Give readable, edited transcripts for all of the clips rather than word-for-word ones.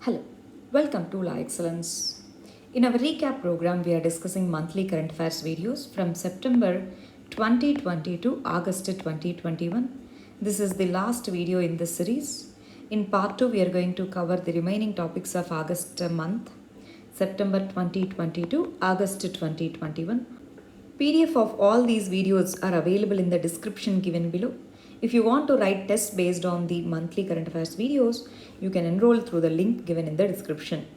Hello, welcome to La Excellence. In our recap program, we are discussing monthly current affairs videos from September 2020 to August 2021. This is the last video in this series. In part 2, we are going to cover the remaining topics of August month, September 2020 to August 2021. PDF of all these videos are available in the description given below. If you want to write tests based on the monthly current affairs videos, you can enroll through the link given in the description.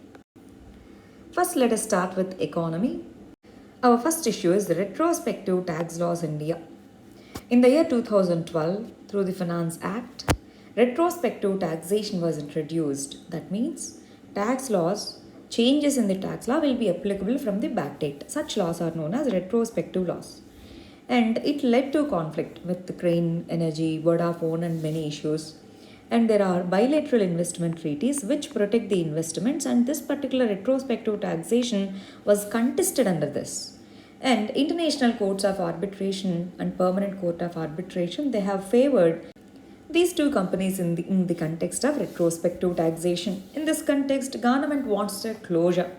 First, let us start with economy. Our first issue is the retrospective tax laws in India. In the year 2012, through the Finance Act, retrospective taxation was introduced. That means tax laws, changes in the tax law will be applicable from the back date. Such laws are known as retrospective laws. And it led to conflict with the Crane Energy, Vodafone, and many issues. And there are bilateral investment treaties which protect the investments, and this particular retrospective taxation was contested under this. And international courts of arbitration and permanent court of arbitration, they have favored these two companies in the context of retrospective taxation. In this context, government wants a closure.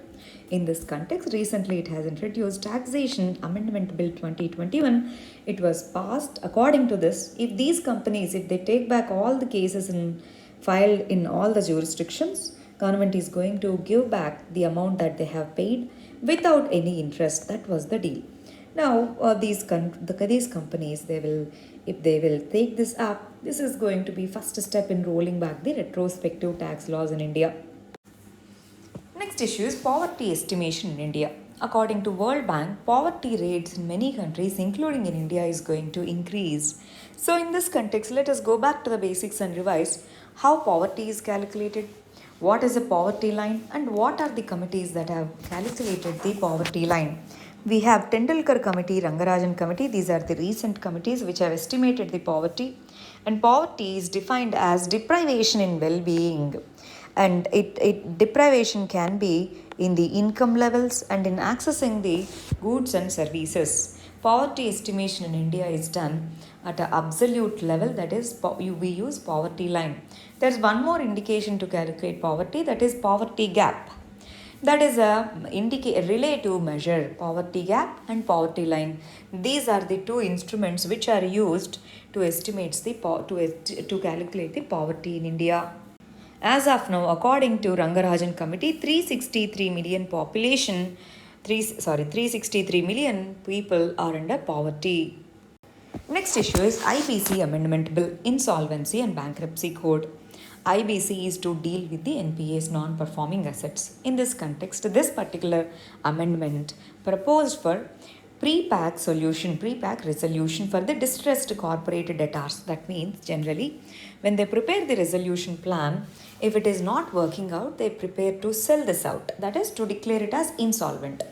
In this context, recently it has introduced Taxation Amendment Bill 2021. It was passed. According to this, if these companies, if they take back all the cases filed in all the jurisdictions, government is going to give back the amount that they have paid without any interest. That was the deal. Now, these companies, if they will take this up, this is going to be first step in rolling back the retrospective tax laws in India. Next issue is poverty estimation in India. According to World Bank, poverty rates in many countries, including in India, is going to increase. So, in this context, let us go back to the basics and revise how poverty is calculated, what is a poverty line, and what are the committees that have calculated the poverty line. We have Tendulkar Committee, Rangarajan Committee. These are the recent committees which have estimated the poverty. And poverty is defined as deprivation in well-being. And deprivation can be in the income levels and in accessing the goods and services. Poverty estimation in India is done at an absolute level, that is, we use poverty line. There's one more indication to calculate poverty, that is poverty gap. That is a relative measure, poverty gap and poverty line. These are the two instruments which are used to estimate to calculate the poverty in India. As of now, according to Rangarajan Committee, 363 million 363 million people are under poverty. Next issue is IBC Amendment Bill, Insolvency and Bankruptcy Code. IBC is to deal with the NPA's non-performing assets. In this context, this particular amendment proposed for pre-pack resolution for the distressed corporate debtors. That means generally when they prepare the resolution plan, if it is not working out, they prepare to sell this out. That is to declare it as insolvent.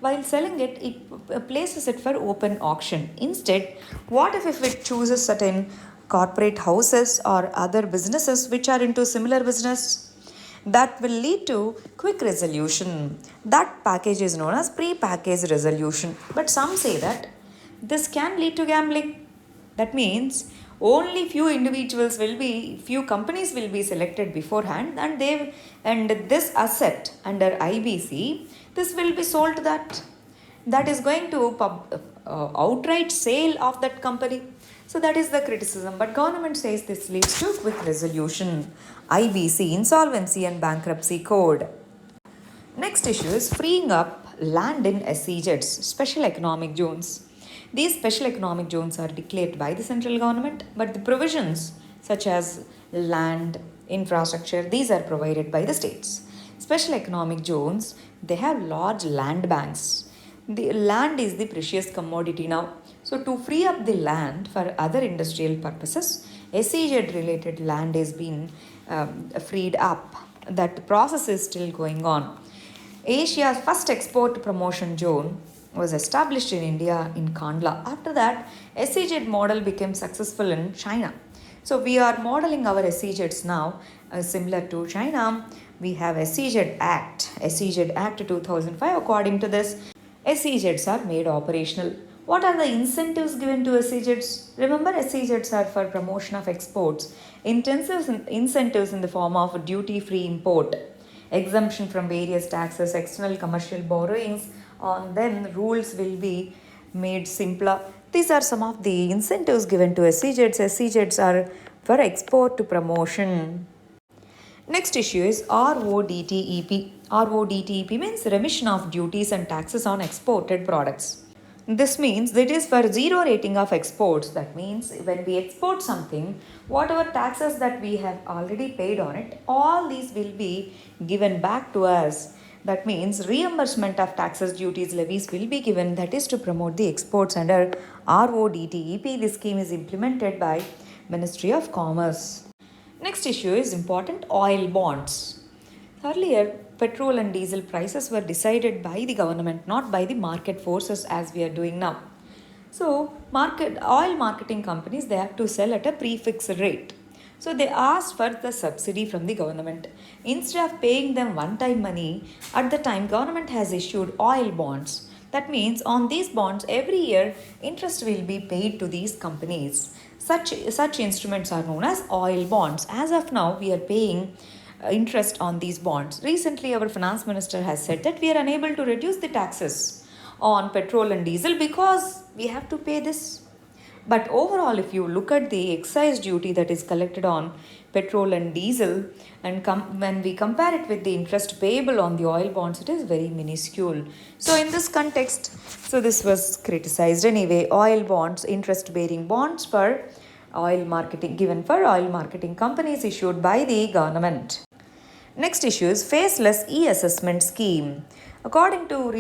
While selling it, it places it for open auction. Instead, what if it chooses certain corporate houses or other businesses which are into similar business? That will lead to quick resolution. That package is known as pre-packaged resolution. But some say that this can lead to gambling. That means only few companies will be selected beforehand, and this asset under IBC, this will be sold to that is going to outright sale of that company. So that is the criticism. But government says this leads to quick resolution. IBC, Insolvency and Bankruptcy Code. Next issue is freeing up land in SEZs, Special Economic Zones. These special economic zones are declared by the central government, but the provisions such as land, infrastructure, these are provided by the states. Special economic zones, they have large land banks. The land is the precious commodity now. So to free up the land for other industrial purposes, SEZ related land is being freed up. That process is still going on. Asia's first export promotion zone was established in India in Kandla. After that, SEZ model became successful in China. So we are modeling our SEZs now similar to China. We have SEZ Act 2005. According to this, SEZs are made operational. What are the incentives given to SEZs? Remember, SEZs are for promotion of exports. Incentives in the form of duty-free import. exemption from various taxes, external commercial borrowings, on them rules will be made simpler. These are some of the incentives given to SEZs. SEZs are for export to promotion. Next issue is RODTEP. RODTEP means remission of duties and taxes on exported products. This means it is for zero rating of exports. That means when we export something, whatever taxes that we have already paid on it, all these will be given back to us. That means reimbursement of taxes, duties, levies will be given. That is to promote the exports under RODTEP. This scheme is implemented by Ministry of Commerce. Next issue is important, oil bonds. Earlier, petrol and diesel prices were decided by the government, not by the market forces as we are doing now. So, oil marketing companies, they have to sell at a prefix rate. So they asked for the subsidy from the government. Instead of paying them one-time money, at the time government has issued oil bonds. That means on these bonds every year interest will be paid to these companies. Such instruments are known as oil bonds. As of now, we are paying interest on these bonds. Recently, our finance minister has said that we are unable to reduce the taxes on petrol and diesel because we have to pay this. But overall, if you look at the excise duty that is collected on petrol and diesel, and when we compare it with the interest payable on the oil bonds, it is very minuscule. So in this context, this was criticized anyway. Oil bonds, interest-bearing bonds for oil marketing, given for oil marketing companies issued by the government. Next issue is faceless e-assessment scheme. According to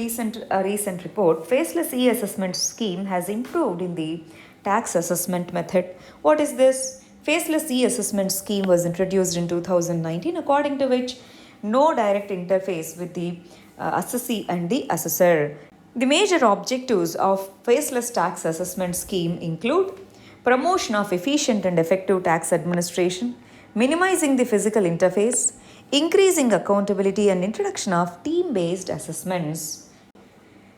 a recent report, faceless e-assessment scheme has improved in the tax assessment method. What is this? Faceless e-assessment scheme was introduced in 2019, according to which no direct interface with the assessee and the assessor. The major objectives of faceless tax assessment scheme include promotion of efficient and effective tax administration, minimizing the physical interface, increasing accountability, and introduction of team-based assessments.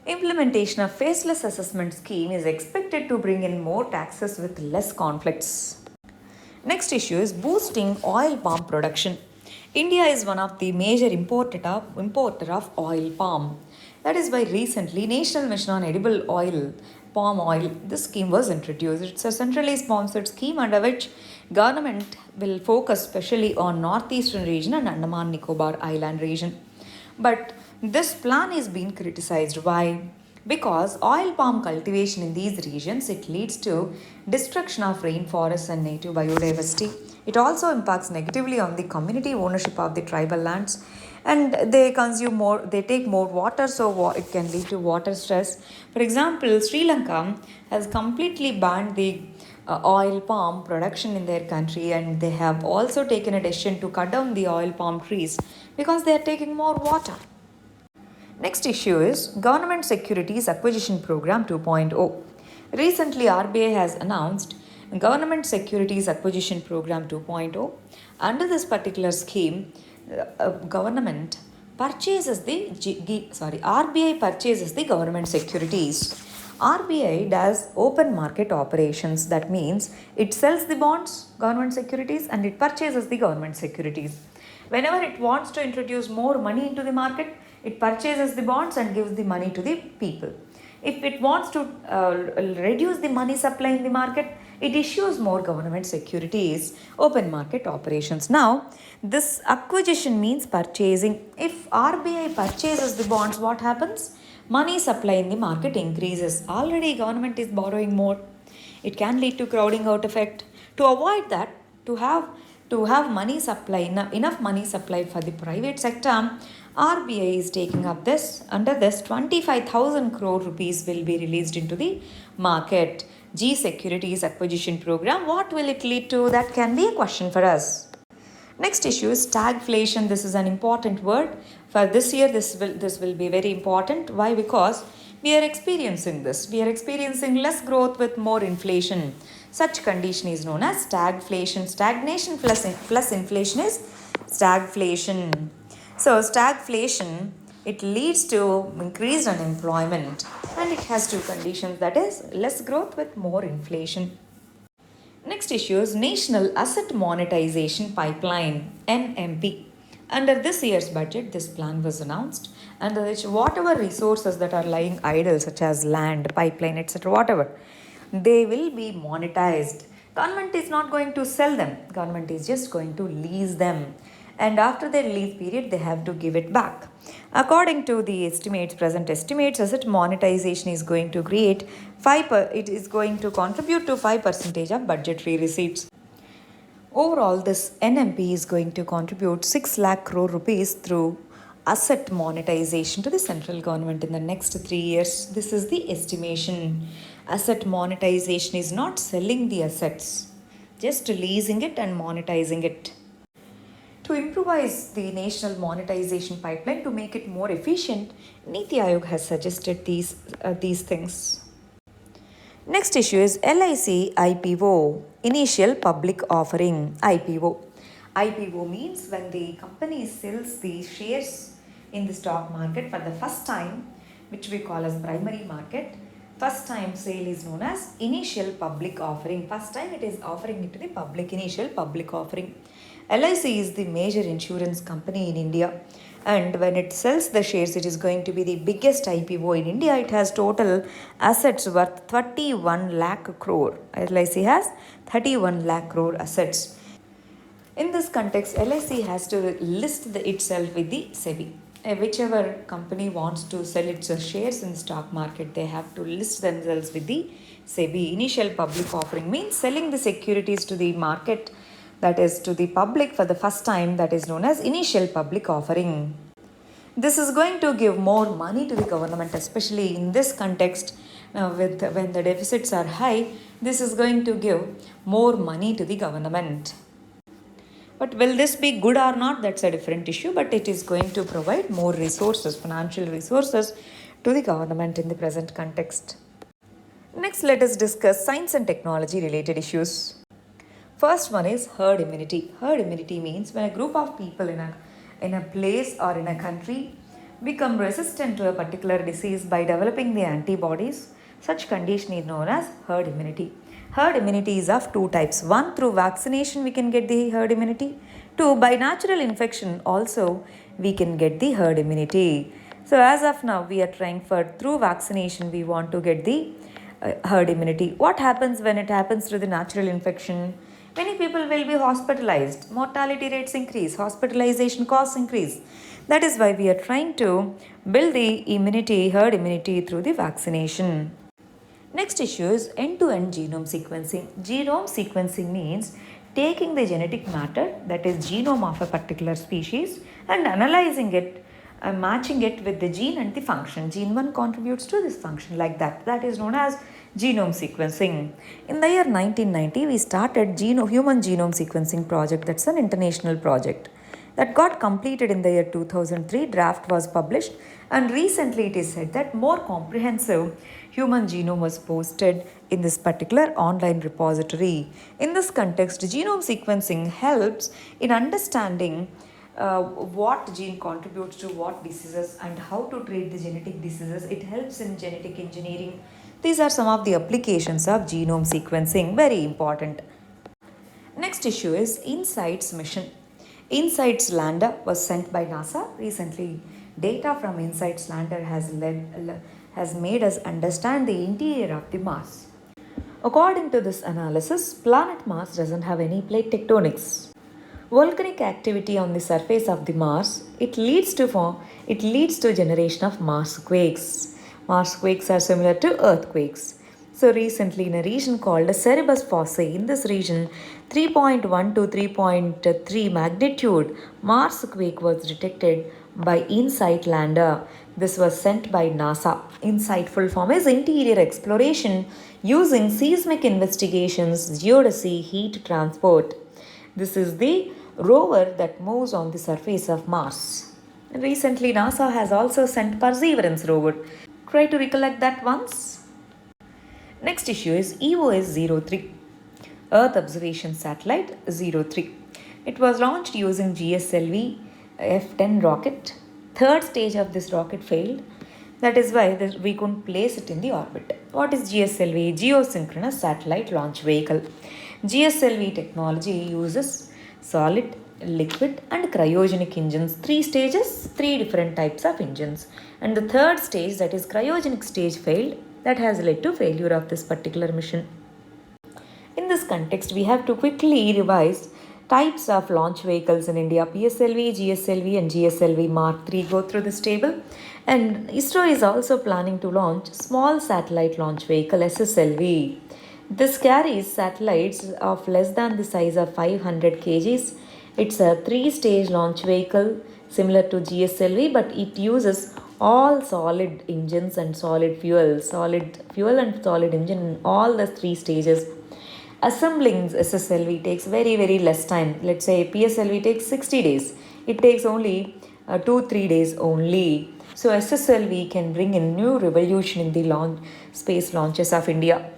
Implementation of faceless assessment scheme is expected to bring in more taxes with less conflicts. Next issue is boosting oil palm production. India is one of the major importer of oil palm. That is why recently National Mission on Edible Oil, Palm Oil, this scheme was introduced. It's a centrally sponsored scheme under which government will focus specially on northeastern region and Andaman Nicobar Island region. But this plan is being criticized. Why? Because oil palm cultivation in these regions, it leads to destruction of rainforests and native biodiversity. It also impacts negatively on the community ownership of the tribal lands, and they take more water, so it can lead to water stress. For example, Sri Lanka has completely banned the oil palm production in their country, and they have also taken a decision to cut down the oil palm trees because they are taking more water. Next issue is Government Securities Acquisition Program 2.0. Recently, RBI has announced Government Securities Acquisition Program 2.0. Under this particular scheme, RBI purchases the government securities. RBI does open market operations. That means it sells the bonds, government securities, and it purchases the government securities. Whenever it wants to introduce more money into the market, it purchases the bonds and gives the money to the people. If it wants to reduce the money supply in the market, it issues more government securities, open market operations. Now, this acquisition means purchasing. If RBI purchases the bonds, what happens? Money supply in the market increases. Already government is borrowing more. It can lead to crowding out effect. To avoid that, to have money supply, enough money supply for the private sector, RBI is taking up this. Under this, 25,000 crore rupees will be released into the market. G Securities Acquisition Program. What will it lead to? That can be a question for us. Next issue is stagflation. This is an important word. For this year, this will be very important. Why? Because we are experiencing this. We are experiencing less growth with more inflation. Such condition is known as stagflation. Stagnation plus inflation is stagflation. So stagflation, it leads to increased unemployment, and it has two conditions, that is less growth with more inflation. Next issue is National Asset Monetization Pipeline, NMP. Under this year's budget, this plan was announced, under which whatever resources that are lying idle, such as land, pipeline, etc., whatever, they will be monetized. Government is not going to sell them. Government is just going to lease them. And after their lease period, they have to give it back. According to the estimates, present estimates, asset monetization is going to create it is going to contribute to 5% of budgetary receipts. Overall, this NMP is going to contribute 6 lakh crore rupees through asset monetization to the central government in the next 3 years. This is the estimation. Asset monetization is not selling the assets, just leasing it and monetizing it. To improvise the national monetization pipeline to make it more efficient, Niti Aayog has suggested these things. Next issue is LIC IPO, Initial Public Offering, IPO. IPO means when the company sells the shares in the stock market for the first time, which we call as primary market. First time sale is known as initial public offering. First time it is offering it to the public, initial public offering. LIC is the major insurance company in India, and when it sells the shares, it is going to be the biggest IPO in India. It has total assets worth 31 lakh crore. LIC has 31 lakh crore assets. In this context, LIC has to list itself with the SEBI. Whichever company wants to sell its shares in the stock market, they have to list themselves with the SEBI. Initial public offering means selling the securities to the market, that is to the public for the first time, that is known as initial public offering. This is going to give more money to the government, especially in this context when the deficits are high. This is going to give more money to the government. But will this be good or not? That's a different issue, but it is going to provide more resources, financial resources to the government in the present context. Next, let us discuss science and technology related issues. First one is herd immunity. Herd immunity means when a group of people in a place or in a country become resistant to a particular disease by developing the antibodies. Such condition is known as herd immunity. Herd immunity is of two types. One, through vaccination we can get the herd immunity. Two, by natural infection also we can get the herd immunity. So as of now we are trying for through vaccination we want to get the herd immunity. What happens when it happens through the natural infection? Many people will be hospitalized. Mortality rates increase. Hospitalization costs increase. That is why we are trying to build the immunity, herd immunity through the vaccination. Next issue is end-to-end genome sequencing. Genome sequencing means taking the genetic matter, that is genome of a particular species, and analyzing it, matching it with the gene and the function. Gene 1 contributes to this function, like that. That is known as genome sequencing. In the year 1990, we started human genome sequencing project. That's an international project that got completed in the year 2003. Draft was published, and recently it is said that more comprehensive human genome was posted in this particular online repository. In this context, genome sequencing helps in understanding what gene contributes to what diseases and how to treat the genetic diseases. It helps in genetic engineering. These are some of the applications of genome sequencing, very important. Next issue is InSights mission. InSights lander was sent by NASA recently. Data from InSights lander has made us understand the interior of the Mars. According to this analysis, planet Mars doesn't have any plate tectonics. Volcanic activity on the surface of the Mars, it leads to generation of Mars quakes. Mars quakes are similar to earthquakes. So recently in a region called Cerebus Fossae, in this region 3.1 to 3.3 magnitude Mars quake was detected by InSight lander. This was sent by NASA. InSight full form is interior exploration using seismic investigations, geodesy, heat transport. This is the rover that moves on the surface of Mars. Recently NASA has also sent Perseverance rover. Try to recollect that once. Next issue is EOS-03, Earth Observation Satellite 03. It was launched using GSLV F-10 rocket. Third stage of this rocket failed. That is why we couldn't place it in the orbit. What is GSLV? Geosynchronous Satellite Launch Vehicle. GSLV technology uses solid liquid and cryogenic engines. 3 stages, 3 different types of engines. And the third stage, that is cryogenic stage, failed. That has led to failure of this particular mission. In this context, we have to quickly revise types of launch vehicles in India: PSLV, GSLV, and GSLV Mark III. Go through this table. And ISRO is also planning to launch Small Satellite Launch Vehicle SSLV. This carries satellites of less than the size of 500 kgs. It's a 3-stage launch vehicle similar to GSLV, but it uses all solid engines and solid fuel and solid engine in all the 3 stages. Assembling SSLV takes very less time. Let's say PSLV takes 60 days. It takes only 2-3 days only. So SSLV can bring a new revolution in the space launches of India.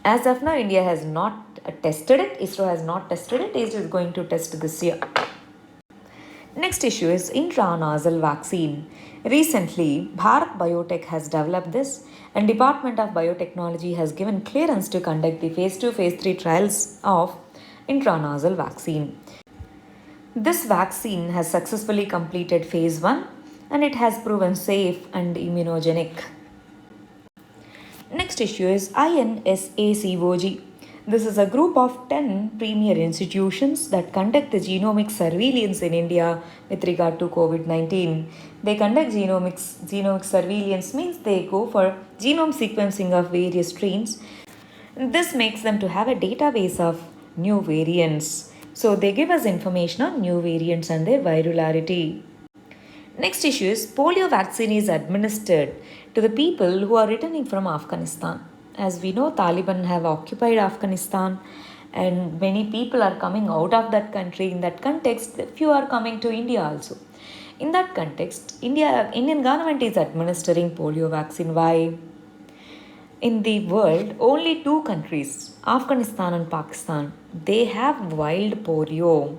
As of now, India has not tested it. ISRO has not tested it. It is going to test this year. Next issue is intranasal vaccine. Recently, Bharat Biotech has developed this, and Department of Biotechnology has given clearance to conduct the phase 2, phase 3 trials of intranasal vaccine. This vaccine has successfully completed phase 1 and it has proven safe and immunogenic. Next issue is INSACOG. This is a group of 10 premier institutions that conduct the genomic surveillance in India with regard to COVID-19. They conduct genomic surveillance means they go for genome sequencing of various strains. This makes them to have a database of new variants. So they give us information on new variants and their virality. Next issue is polio vaccine is administered to the people who are returning from Afghanistan. As we know, Taliban have occupied Afghanistan and many people are coming out of that country. In that context, few are coming to India also. In that context, Indian government is administering polio vaccine. Why? In the world, only 2 countries, Afghanistan and Pakistan, they have wild polio.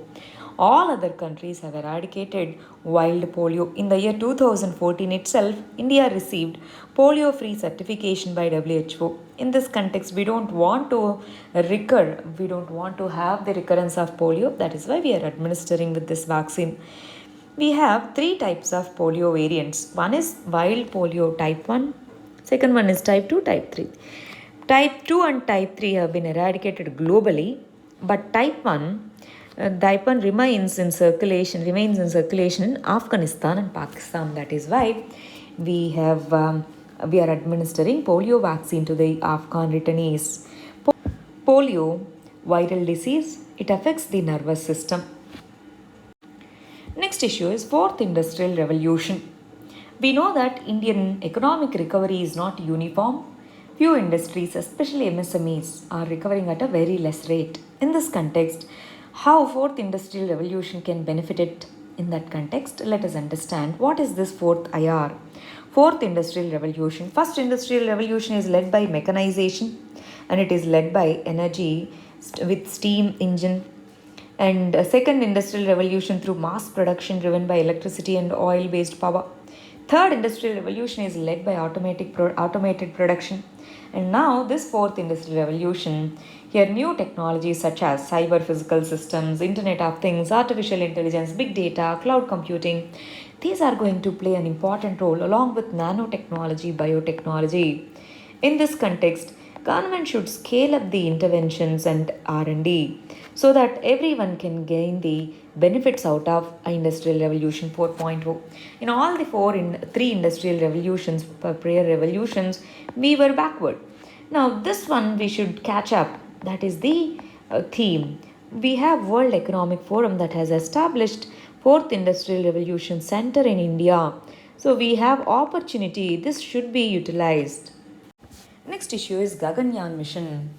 All other countries have eradicated wild polio. In the year 2014 itself, India received polio-free certification by WHO. In this context, we don't want to have the recurrence of polio. That is why we are administering with this vaccine. We have 3 types of polio variants. One is wild polio type 1. Second one is type 2, type 3. Type 2 and type 3 have been eradicated globally, but type 1 remains in circulation in Afghanistan and Pakistan. That is why we are administering polio vaccine to the Afghan returnees. Polio, viral disease, it affects the nervous system. Next issue is 4th Industrial Revolution. We know that Indian economic recovery is not uniform. Few industries, especially MSMEs, are recovering at a very less rate. In this context, how 4th Industrial Revolution can benefit it? In that context, let us understand what is this 4th IR. 4th Industrial Revolution. First Industrial Revolution is led by mechanization and it is led by energy with steam engine. And second Industrial Revolution through mass production driven by electricity and oil-based power. Third Industrial Revolution is led by automated production. And now this 4th Industrial Revolution, here new technologies such as cyber physical systems, Internet of Things, artificial intelligence, big data, cloud computing, these are going to play an important role along with nanotechnology, biotechnology. In this context, government should scale up the interventions and R&D so that everyone can gain the benefits out of Industrial Revolution 4.0. In all the 3 industrial revolutions, prior revolutions, we were backward. Now this one we should catch up. That is the theme. We have World Economic Forum that has established 4th Industrial Revolution Center in India. So we have opportunity. This should be utilized. Next issue is Gaganyaan mission.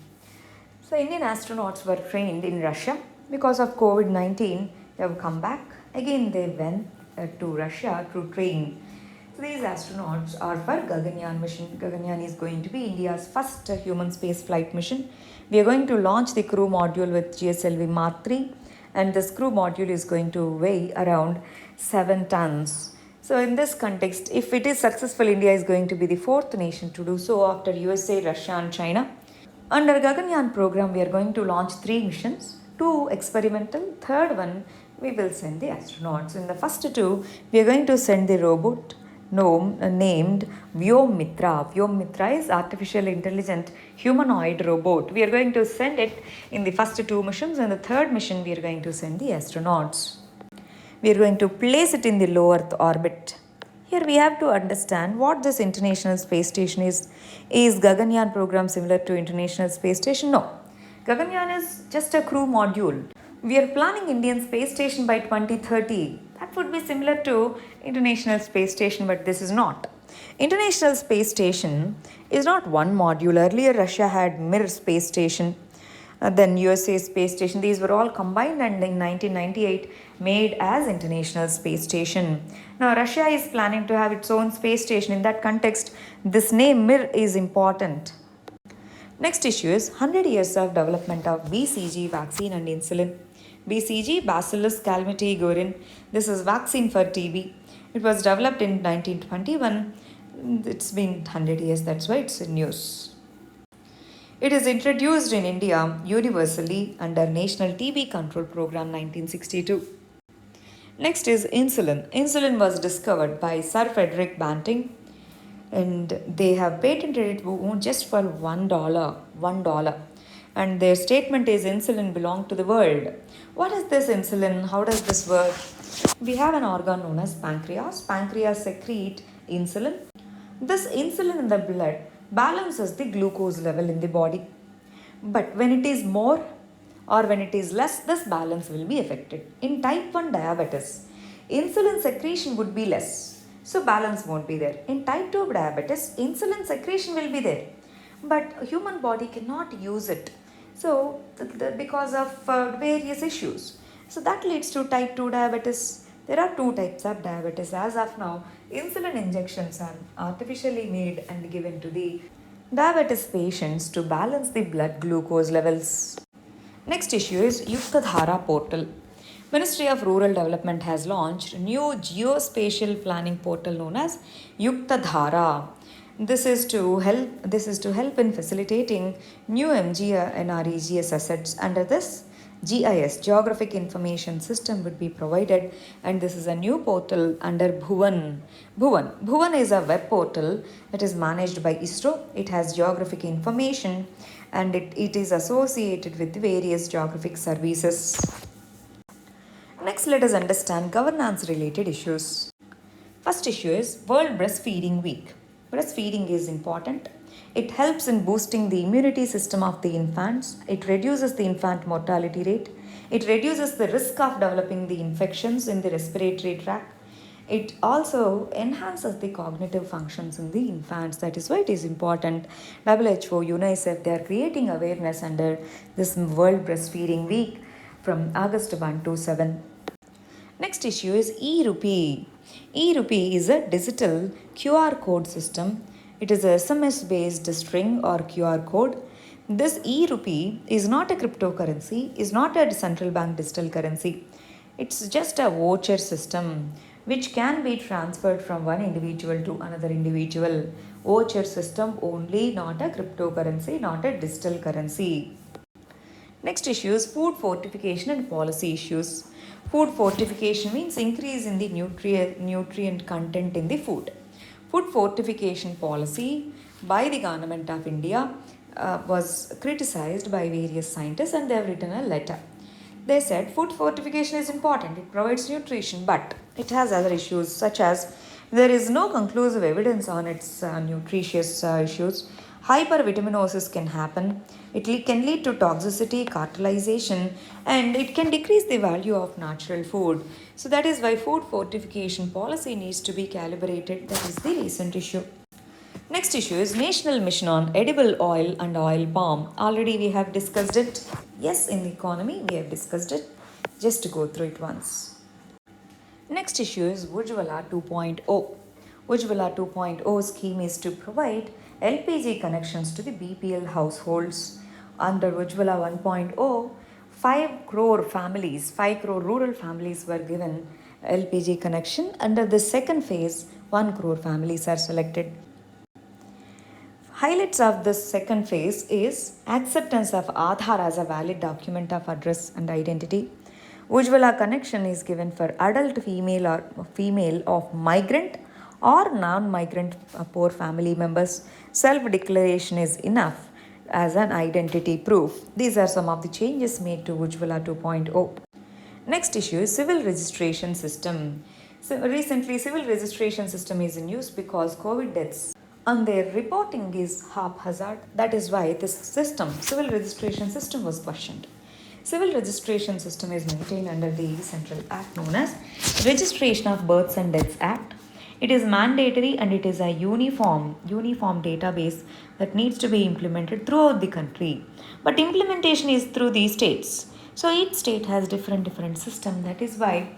So Indian astronauts were trained in Russia. Because of COVID-19, they have come back. Again, they went to Russia to train. So these astronauts are for Gaganyaan mission. Gaganyaan is going to be India's first human space flight mission. We are going to launch the crew module with GSLV Mark III, and this crew module is going to weigh around 7 tons. So in this context, if it is successful, India is going to be the 4th nation to do so after USA, Russia and China. Under Gaganyaan program, we are going to launch 3 missions, 2 experimental, third one we will send the astronauts. In the first two, we are going to send the robot named Vyomitra. Vyomitra is artificial intelligent humanoid robot. We are going to send it in the first two missions. In the third mission, we are going to send the astronauts. We are going to place it in the low Earth orbit. Here we have to understand what this International Space Station is. Is Gaganyaan program similar to International Space Station? No. Gaganyaan is just a crew module. We are planning Indian Space Station by 2030. That would be similar to International Space Station, but this is not. International Space Station is not one module. Earlier, Russia had Mir Space Station, then USA Space Station. These were all combined and in 1998 made as International Space Station. Now, Russia is planning to have its own space station. In that context, this name Mir is important. Next issue is 100 years of development of BCG vaccine and insulin. BCG, Bacillus calmette-guerin. This is vaccine for TB. It was developed in 1921. It's been 100 years, that's why it's in news. It is introduced in India universally under National TB Control Program 1962. Next is insulin. Insulin was discovered by Sir Frederick Banting, and they have patented it just for $1. And their statement is insulin belongs to the world. What is this insulin? How does this work? We have an organ known as pancreas. Pancreas secrete insulin. This insulin in the blood balances the glucose level in the body. But when it is more or when it is less, this balance will be affected. In type 1 diabetes, insulin secretion would be less, so balance won't be there. In type 2 diabetes, insulin secretion will be there, but human body cannot use it. So because of various issues. So that leads to type 2 diabetes. There are two types of diabetes. As of now, insulin injections are artificially made and given to the diabetes patients to balance the blood glucose levels. Next issue is Yuktadhara portal. Ministry of Rural Development has launched new geospatial planning portal known as Yuktadhara. This is to help in facilitating new MGNREGS assets. Under this, GIS, Geographic Information System, would be provided, and this is a new portal under Bhuvan. Bhuvan is a web portal that is managed by ISRO. It has geographic information and it is associated with various geographic services. Next, let us understand governance related issues. First issue is World Breastfeeding Week. Breastfeeding is important. It helps in boosting the immunity system of the infants. It reduces the infant mortality rate. It reduces the risk of developing the infections in the respiratory tract. It also enhances the cognitive functions in the infants. That is why it is important. WHO, UNICEF, they are creating awareness under this World Breastfeeding Week from August 1 to 7. Next issue is e-Rupee. E-Rupee is a digital QR code system. It is a SMS based string or QR code. This e-Rupee is not a cryptocurrency, is not a central bank digital currency. It's just a voucher system which can be transferred from one individual to another individual. Voucher system only, not a cryptocurrency, not a digital currency. Next issue is food fortification and policy issues. Food fortification means increase in the nutrient content in the food. Food fortification policy by the government of India was criticized by various scientists, and they have written a letter. They said food fortification is important, it provides nutrition, but it has other issues such as there is no conclusive evidence on its nutritious issues. Hypervitaminosis can happen. It can lead to toxicity, cartelization, and it can decrease the value of natural food. So that is why food fortification policy needs to be calibrated. That is the recent issue. Next issue is National Mission on Edible Oil and Oil Palm. Already we have discussed it. Yes, in the economy we have discussed it. Just to go through it once. Next issue is Ujjwala 2.0. Ujjwala 2.0 scheme is to provide LPG connections to the BPL households. Under Ujjwala 1.0, 5 crore families, 5 crore rural families were given LPG connection. Under the second phase, 1 crore families are selected. Highlights of this second phase is acceptance of Aadhaar as a valid document of address and identity. Ujjwala connection is given for adult female of migrant or non-migrant poor family members. Self-declaration is enough as an identity proof. These are some of the changes made to Ujjwala 2.0. Next issue is civil registration system. So recently, civil registration system is in use because COVID deaths and their reporting is haphazard. That is why this system, civil registration system, was questioned. Civil registration system is maintained under the Central Act known as Registration of Births and Deaths Act. It is mandatory and it is a uniform database that needs to be implemented throughout the country. But implementation is through the states. So each state has different system. That is why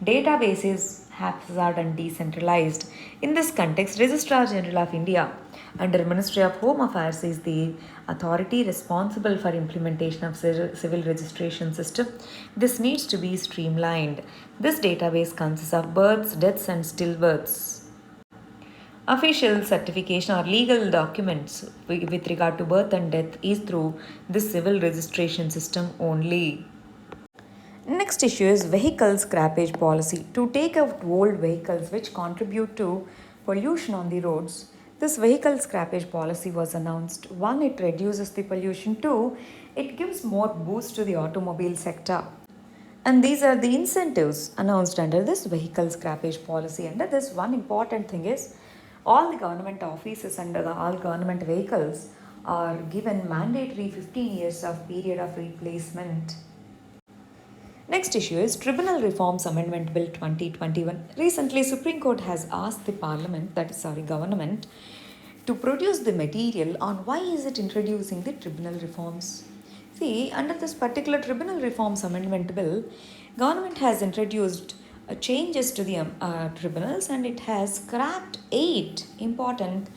database is haphazard and decentralized. In this context, Registrar General of India under Ministry of Home Affairs is the authority responsible for implementation of civil registration system. This needs to be streamlined. This database consists of births, deaths and stillbirths. Official certification or legal documents with regard to birth and death is through this civil registration system only. Next issue is vehicle scrappage policy. To take out old vehicles which contribute to pollution on the roads, this vehicle scrappage policy was announced. One, it reduces the pollution. Two, it gives more boost to the automobile sector. And these are the incentives announced under this vehicle scrappage policy. Under this, one important thing is all the government offices and all government vehicles are given mandatory 15 years of period of replacement. Next issue is Tribunal Reforms Amendment Bill 2021. Recently, Supreme Court has asked the government to produce the material on why is it introducing the tribunal reforms. See, under this particular Tribunal Reforms Amendment Bill, government has introduced changes to the tribunals and it has scrapped 8 important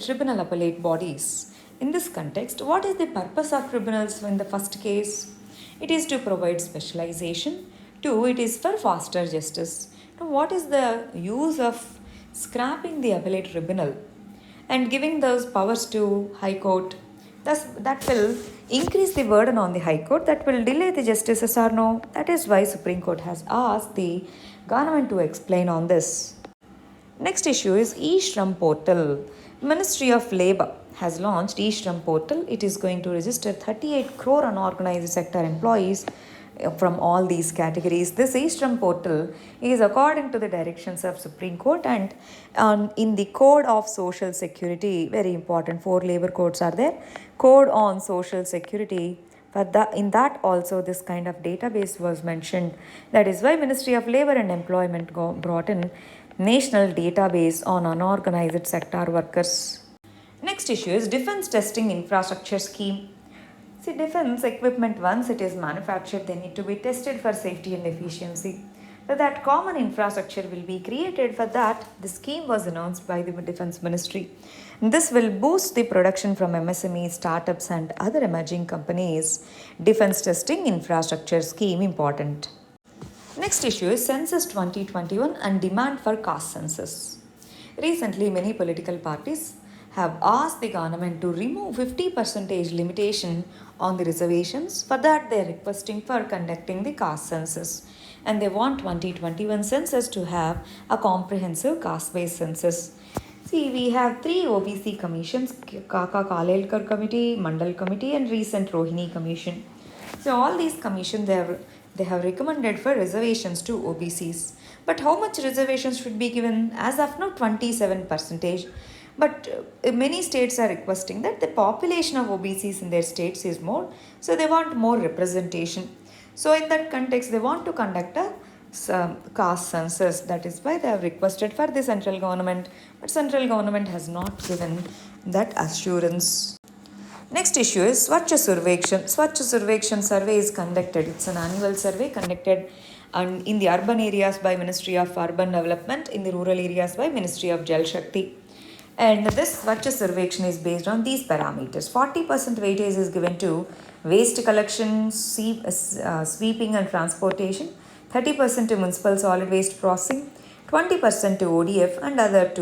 tribunal appellate bodies. In this context, what is the purpose of tribunals in the first case? It is to provide specialization. 2, it is for faster justice. Now, what is the use of scrapping the appellate tribunal and giving those powers to High Court? Thus, that will increase the burden on the High Court, that will delay the justices or no. That is why Supreme Court has asked the government to explain on this. Next issue is eShram portal. Ministry of Labour has launched eShram portal. It is going to register 38 crore unorganized sector employees from all these categories. This eShram portal is according to the directions of Supreme Court and in the Code of Social Security. Very important, 4 labor codes are there. Code on Social Security. In that also this kind of database was mentioned. That is why Ministry of Labour and Employment brought in National Database on Unorganized Sector Workers. Next issue is Defence Testing Infrastructure Scheme. See, defence equipment, once it is manufactured, they need to be tested for safety and efficiency. So that common infrastructure will be created. For that, the scheme was announced by the Defence Ministry. This will boost the production from MSMEs, startups and other emerging companies. Defence Testing Infrastructure Scheme important. Next issue is Census 2021 and demand for caste census. Recently, many political parties have asked the government to remove 50% limitation on the reservations. For that, they are requesting for conducting the caste census. And they want 2021 census to have a comprehensive caste-based census. See, we have 3 OBC commissions, Kaka Kalelkar Committee, Mandal Committee and recent Rohini Commission. So all these commissions, they have recommended for reservations to OBCs. But how much reservations should be given? As of now, 27%. But many states are requesting that the population of OBCs in their states is more, so they want more representation. So in that context, they want to conduct a caste census. That is why they have requested for the central government, but central government has not given that assurance. Next issue is Swachh Survekshan. Swachh Survekshan survey is conducted. It's an annual survey conducted in the urban areas by Ministry of Urban Development, in the rural areas by Ministry of Jal Shakti. And this Swachh Survekshan is based on these parameters. 40% weightage is given to waste collection, sweeping and transportation, 30% to municipal solid waste processing, 20% to ODF and other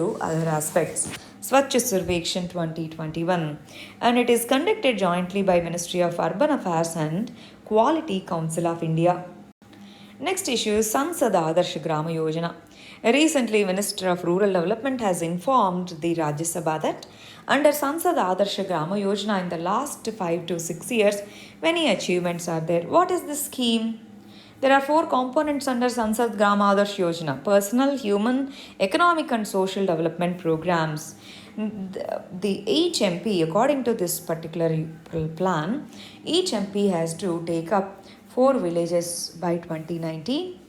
aspects. Swachh Survekshan 2021. And it is conducted jointly by Ministry of Urban Affairs and Quality Council of India. Next issue is Sansad Adarsh Grama Yojana. Recently, Minister of Rural Development has informed the Rajya Sabha that under Sansad Adarsh Grama Yojana in the last 5 to 6 years, many achievements are there. What is this scheme? There are 4 components under Sansad Grama Adarsh Yojana: personal, human, economic, and social development programs. Each MP, according to this particular plan, each MP has to take up 3 villages by 2019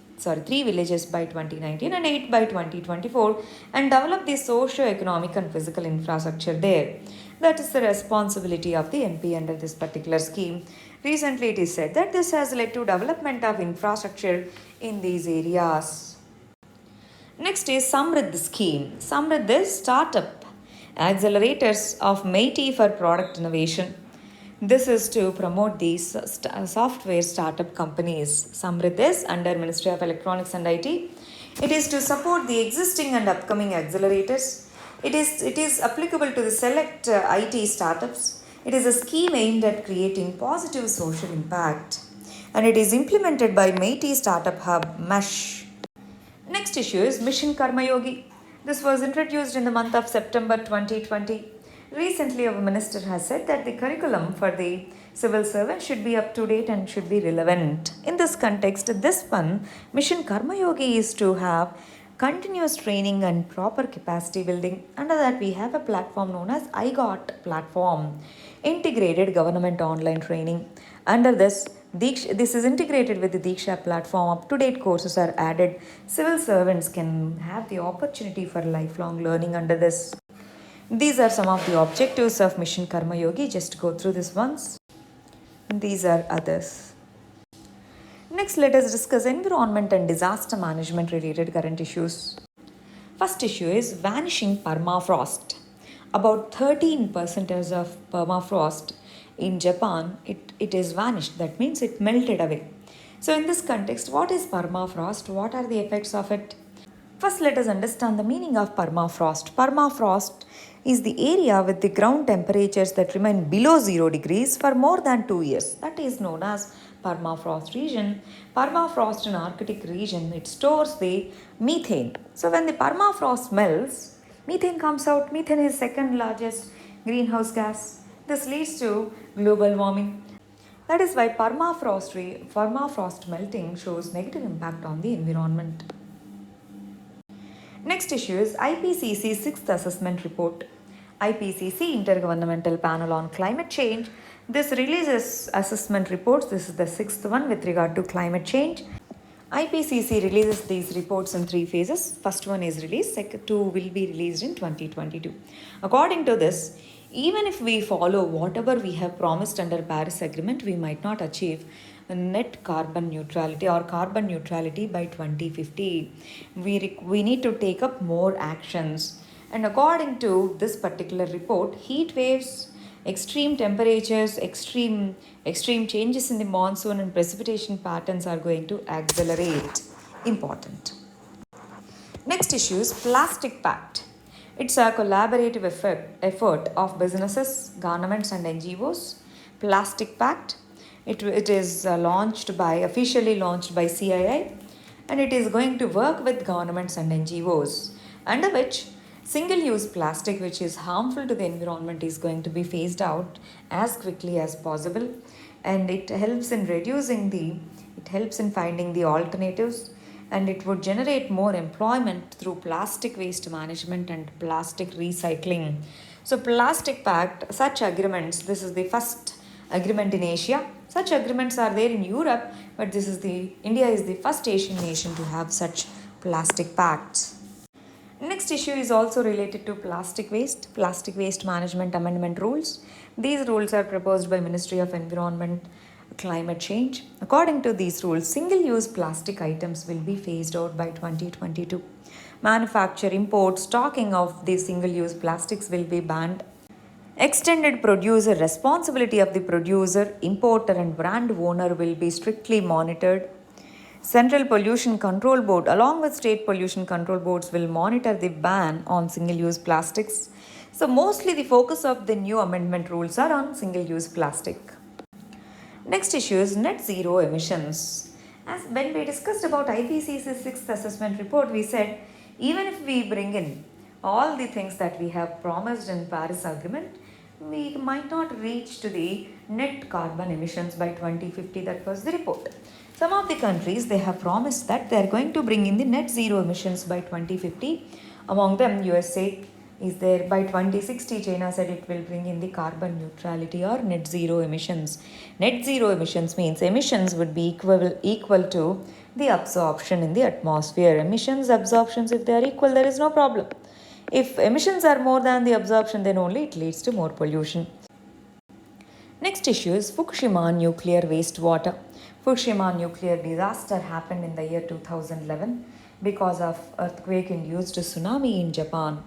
and 8 by 2024 and develop the socio-economic and physical infrastructure there. That is the responsibility of the MP under this particular scheme. Recently it is said that this has led to development of infrastructure in these areas. Next is Samriddh scheme. Samriddh is startup accelerators of MeitY for product innovation. This is to promote these software startup companies. Samriddh is under Ministry of Electronics and IT. It is to support the existing and upcoming accelerators. It is applicable to the select IT startups. It is a scheme aimed at creating positive social impact. And it is implemented by MeitY Startup Hub, MESH. Next issue is Mission Karma Yogi. This was introduced in the month of September 2020. Recently, our minister has said that the curriculum for the civil servant should be up to date and should be relevant. In this context, this one, Mission Karma Yogi, is to have continuous training and proper capacity building. Under that, we have a platform known as iGOT platform, integrated government online training. Under this is integrated with the Diksha platform. Up-to-date courses are added. Civil servants can have the opportunity for lifelong learning under this. These are some of the objectives of Mission Karma Yogi. Just go through this once. These are others. Next, let us discuss environment and disaster management related current issues. First issue is vanishing permafrost. About 13% of permafrost in Japan, it is vanished. That means it melted away. So in this context, what is permafrost? What are the effects of it? First, let us understand the meaning of permafrost. Permafrost is the area with the ground temperatures that remain below 0 degrees for more than 2 years. That is known as permafrost region. Permafrost in Arctic region, it stores the methane. So when the permafrost melts, methane comes out. Methane is second largest greenhouse gas. This leads to global warming. That is why permafrost melting shows negative impact on the environment. Next issue is IPCC 6th Assessment Report. IPCC, Intergovernmental Panel on Climate Change. This releases assessment reports. This is the 6th one with regard to climate change. IPCC releases these reports in 3 phases. First one is released, second 2 will be released in 2022. According to this, even if we follow whatever we have promised under Paris Agreement, we might not achieve net carbon neutrality or carbon neutrality by 2050. We need to take up more actions. And according to this particular report, heat waves, extreme temperatures, extreme changes in the monsoon and precipitation patterns are going to accelerate. Important. Next issue is Plastic Pact. It's a collaborative effort of businesses, governments and NGOs. Plastic Pact. It is officially launched by CII, and it is going to work with governments and NGOs, under which single-use plastic, which is harmful to the environment, is going to be phased out as quickly as possible, and it helps in finding the alternatives, and it would generate more employment through plastic waste management and plastic recycling. So Plastic Pact, such agreements, this is the first agreement in Asia. Such agreements are there in Europe, but India is the first Asian nation to have such plastic pacts. Next issue is also related to plastic waste management amendment rules. These rules are proposed by Ministry of Environment, Climate Change. According to these rules, single-use plastic items will be phased out by 2022. Manufacture, import, stocking of these single-use plastics will be banned. Extended producer responsibility of the producer, importer and brand owner will be strictly monitored. Central Pollution Control Board along with state pollution control boards will monitor the ban on single-use plastics. So mostly the focus of the new amendment rules are on single-use plastic. Next issue is net zero emissions. As when we discussed about IPCC's sixth assessment report, we said even if we bring in all the things that we have promised in Paris Agreement, we might not reach to the net carbon emissions by 2050. That was the report. Some of the countries, they have promised that they are going to bring in the net zero emissions by 2050. Among them, USA is there. By 2060, China said it will bring in the carbon neutrality or net zero emissions. Net zero emissions means emissions would be equal to the absorption in the atmosphere. Emissions, absorptions, if they are equal, there is no problem. If emissions are more than the absorption, then only it leads to more pollution. Next issue is Fukushima nuclear wastewater. Fukushima nuclear disaster happened in the year 2011 because of earthquake-induced tsunami in Japan.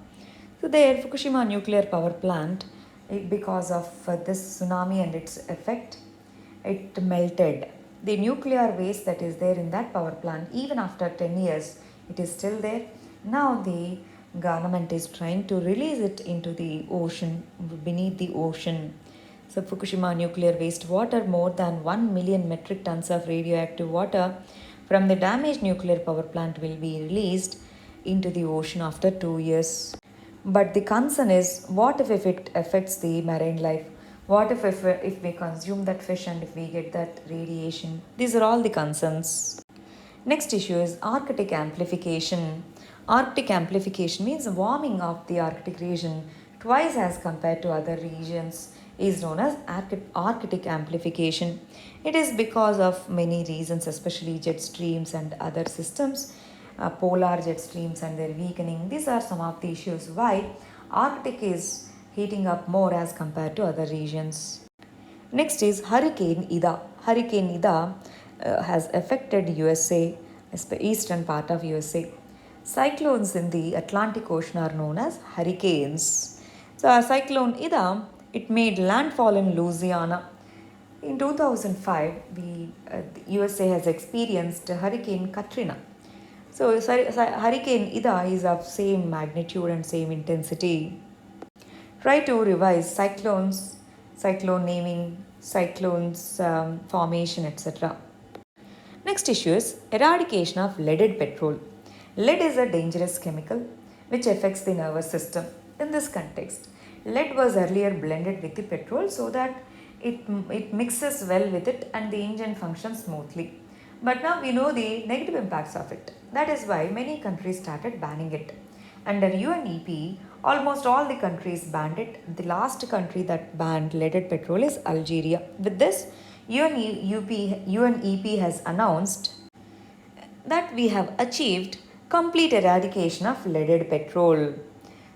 So there, Fukushima nuclear power plant, because of this tsunami and its effect, it melted. The nuclear waste that is there in that power plant, even after 10 years, it is still there. Now the government is trying to release it into the ocean, beneath the ocean. So Fukushima nuclear waste water, more than 1 million metric tons of radioactive water from the damaged nuclear power plant will be released into the ocean after 2 years. But the concern is, what if it affects the marine life? What if we consume that fish and if we get that radiation? These are all the concerns. Next issue is Arctic amplification. Arctic amplification means warming of the Arctic region twice as compared to other regions is known as Arctic amplification. It is because of many reasons, especially jet streams and other systems, polar jet streams and their weakening. These are some of the issues why Arctic is heating up more as compared to other regions. Next is Hurricane Ida. Hurricane Ida has affected USA, eastern part of USA. Cyclones in the Atlantic Ocean are known as hurricanes. So Cyclone Ida, it made landfall in Louisiana. In 2005, the USA has experienced Hurricane Katrina. So Hurricane Ida is of same magnitude and same intensity. Try to revise cyclones, cyclone naming, cyclones formation, etc. Next issue is eradication of leaded petrol. Lead is a dangerous chemical which affects the nervous system. In this context, lead was earlier blended with the petrol so that it mixes well with it and the engine functions smoothly. But now we know the negative impacts of it. That is why many countries started banning it. Under UNEP, almost all the countries banned it. The last country that banned leaded petrol is Algeria. With this, UNEP has announced that we have achieved complete eradication of leaded petrol.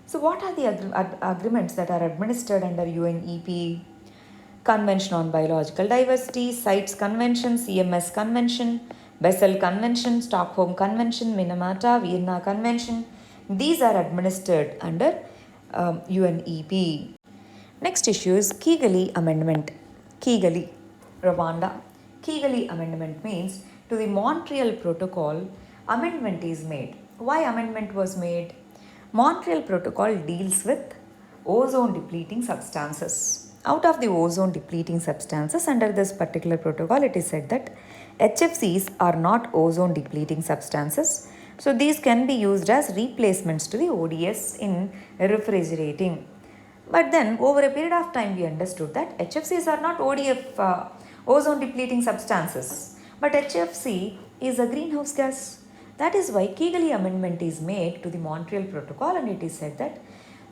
So what are the agreements that are administered under UNEP? Convention on Biological Diversity, CITES Convention, CMS Convention, Basel Convention, Stockholm Convention, Minamata, Vienna Convention. These are administered under UNEP. Next issue is Kigali Amendment. Kigali, Rwanda. Kigali Amendment means to the Montreal Protocol, amendment is made. Why amendment was made? Montreal Protocol deals with ozone depleting substances. Out of the ozone depleting substances under this particular protocol, it is said that HFCs are not ozone depleting substances. So these can be used as replacements to the ODS in refrigerating. But then over a period of time we understood that HFCs are not ozone depleting substances. But HFC is a greenhouse gas. That is why Kigali Amendment is made to the Montreal Protocol and it is said that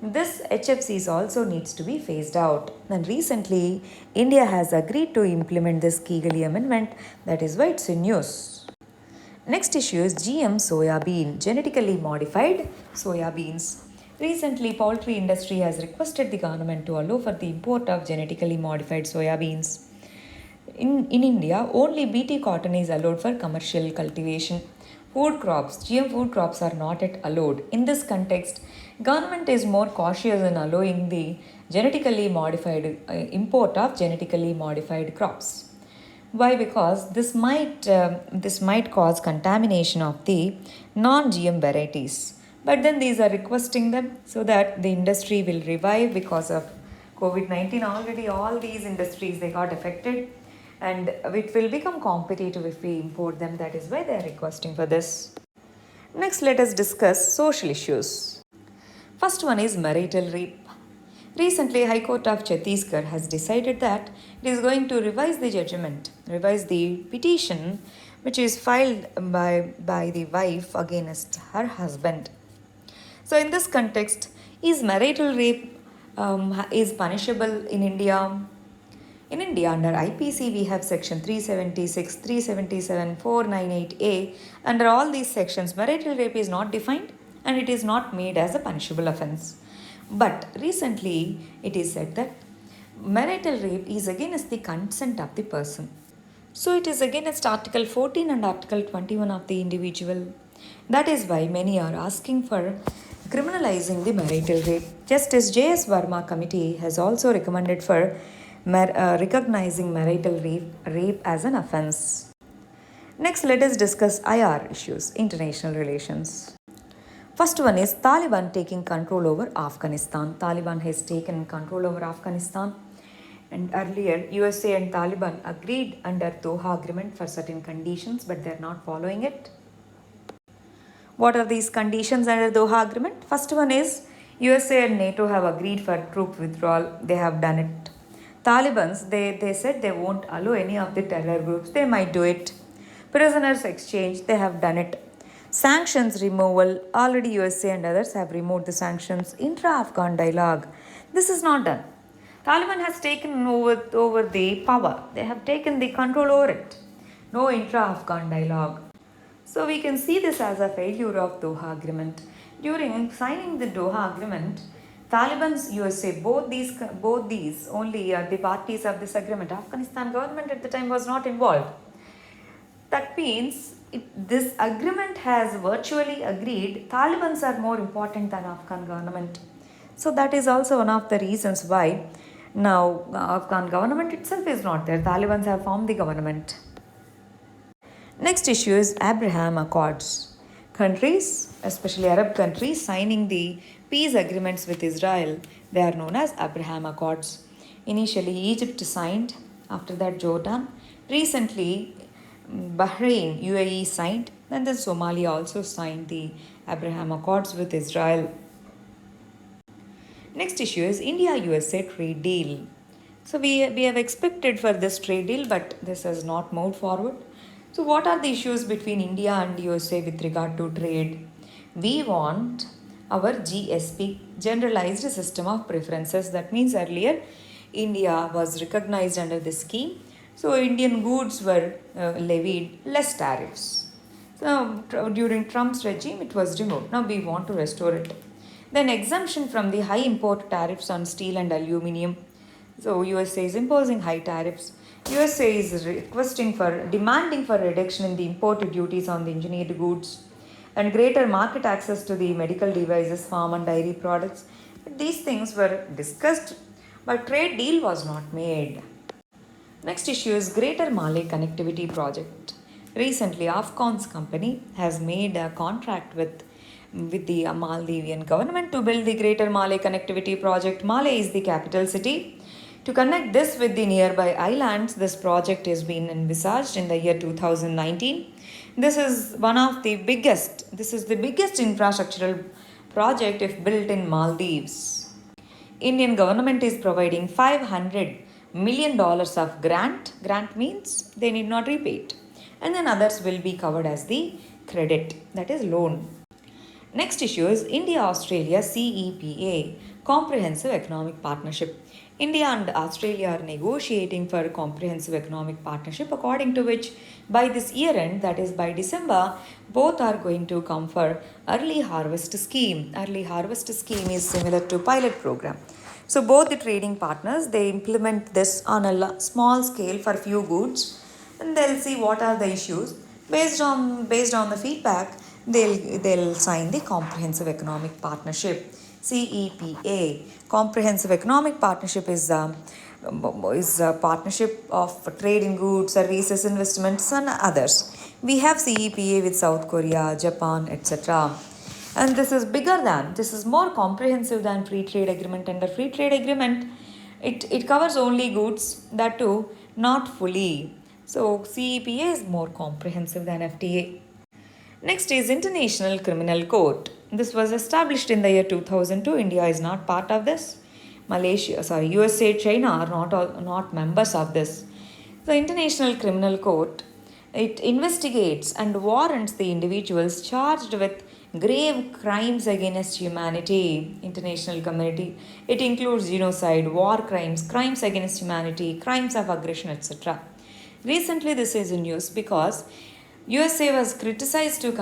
this HFCs also needs to be phased out. And recently, India has agreed to implement this Kigali Amendment. That is why it's in news. Next issue is GM soya bean, genetically modified soya beans. Recently, poultry industry has requested the government to allow for the import of genetically modified soya beans. In India, only BT cotton is allowed for commercial cultivation. Food crops, GM food crops are not yet allowed. In this context, government is more cautious in allowing the genetically modified import of genetically modified crops. Why? Because this might cause contamination of the non-GM varieties. But then these are requesting them so that the industry will revive because of COVID-19. Already all these industries, they got affected. and it will become competitive if we import them. That is why they are requesting for this. Next, let us discuss social issues. First one is marital rape. Recently, High Court of Chhattisgarh has decided that it is going to revise the petition which is filed by the wife against her husband. So, in this context, is marital rape is punishable in India? In India, under IPC, we have section 376, 377, 498A. Under all these sections, marital rape is not defined and it is not made as a punishable offence. But recently, it is said that marital rape is against the consent of the person. So it is against Article 14 and Article 21 of the individual. That is why many are asking for criminalizing the marital rape. Justice J.S. Verma committee has also recommended for recognizing marital rape as an offence. Next, let us discuss IR issues, international relations. First one is Taliban taking control over Afghanistan. Taliban has taken control over Afghanistan, and earlier USA and Taliban agreed under Doha Agreement for certain conditions, but they are not following it. What are these conditions under Doha Agreement? First one is USA and NATO have agreed for troop withdrawal. They have done it. Taliban, they said they won't allow any of the terror groups. They might do it. Prisoners exchange, they have done it. Sanctions removal, already USA and others have removed the sanctions. Intra-Afghan dialogue, this is not done. Taliban has taken over the power. They have taken the control over it. No intra-Afghan dialogue. So we can see this as a failure of Doha Agreement. During signing the Doha Agreement, Taliban's USA, both these only are the parties of this agreement. Afghanistan government at the time was not involved. That means this agreement has virtually agreed Talibans are more important than Afghan government. So that is also one of the reasons why now Afghan government itself is not there. Talibans have formed the government. Next issue is Abraham Accords. Countries, especially Arab countries, signing the peace agreements with Israel, they are known as Abraham Accords. Initially, Egypt signed, after that Jordan. Recently, Bahrain, UAE signed, and then Somalia also signed the Abraham Accords with Israel. Next issue is India-USA trade deal. So we have expected for this trade deal, but this has not moved forward. So what are the issues between India and USA with regard to trade? We want our GSP, Generalized System of Preferences. That means earlier India was recognized under this scheme. So Indian goods were levied less tariffs. So during Trump's regime it was removed. Now we want to restore it. Then exemption from the high import tariffs on steel and aluminium. So USA is imposing high tariffs. USA is demanding for reduction in the imported duties on the engineered goods and greater market access to the medical devices, farm and dairy products. But these things were discussed, but trade deal was not made. Next issue is Greater Malay Connectivity Project. Recently, Afcon's company has made a contract with the Maldivian government to build the Greater Malay Connectivity Project. Malé is the capital city. To connect this with the nearby islands, this project has been envisaged in the year 2019. This is the biggest infrastructural project if built in Maldives. Indian government is providing $500 million of grant. Grant means they need not repay it. And then others will be covered as the credit, that is loan. Next issue is India-Australia CEPA, Comprehensive Economic Partnership. India and Australia are negotiating for a comprehensive economic partnership, according to which by this year end, that is by December, both are going to come for early harvest scheme. Early harvest scheme is similar to pilot program. So both the trading partners, they implement this on a small scale for few goods, and they'll see what are the issues. Based on the feedback, they'll sign the comprehensive economic partnership. CEPA, Comprehensive Economic Partnership, is a partnership of trade in goods, services, investments and others. We have CEPA with South Korea, Japan, etc. And this is more comprehensive than free trade agreement. Under free trade agreement, it covers only goods, that too not fully. So CEPA is more comprehensive than FTA. Next is International Criminal Court. This was established in the year 2002. India is not part of this. USA, China are not members of this. The International Criminal Court, it investigates and warrants the individuals charged with grave crimes against humanity, international community. It includes genocide, war crimes, crimes against humanity, crimes of aggression, etc. Recently, this is in news because USA was criticized to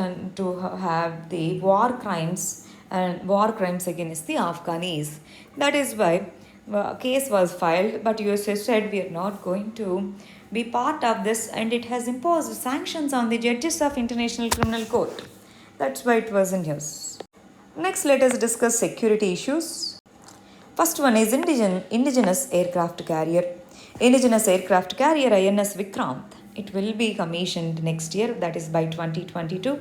have the war crimes and war crimes against the Afghanis. That is why a case was filed, but USA said we are not going to be part of this, and it has imposed sanctions on the judges of International Criminal Court. That's why it was in news. Next, let us discuss security issues. First one is indigenous aircraft carrier. Indigenous aircraft carrier INS Vikrant. It will be commissioned next year, that is by 2022.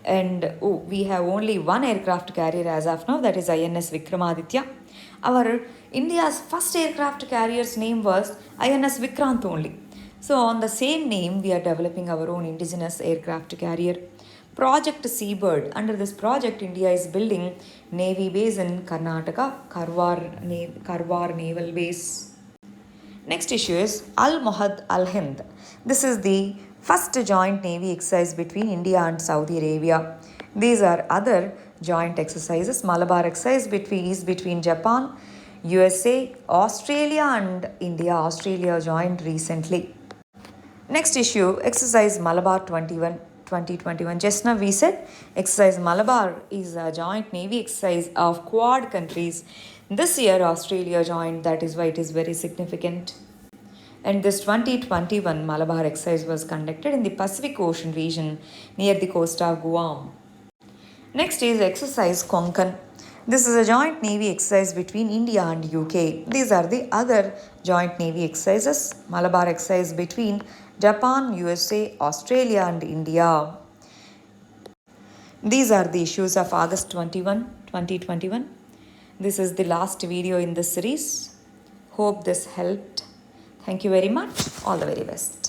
And we have only one aircraft carrier as of now, that is INS Vikramaditya. Our India's first aircraft carrier's name was INS Vikrant only. So on the same name, we are developing our own indigenous aircraft carrier. Project Seabird. Under this project, India is building Navy base in Karnataka, Karwar Naval Base. Next issue is Al Mohad Al Hind. This is the first joint Navy exercise between India and Saudi Arabia. These are other joint exercises. Malabar exercise is between Japan, USA, Australia and India. Australia joined recently. Next issue, exercise Malabar 2021. Just now we said exercise Malabar is a joint Navy exercise of Quad countries. This year Australia joined, that is why it is very significant. And this 2021 Malabar exercise was conducted in the Pacific Ocean region near the coast of Guam. Next is exercise Konkan. This is a joint Navy exercise between India and UK. These are the other joint Navy exercises. Malabar exercise between Japan, USA, Australia and India. These are the issues of August 21, 2021. This is the last video in this series. Hope this helped. Thank you very much. All the very best.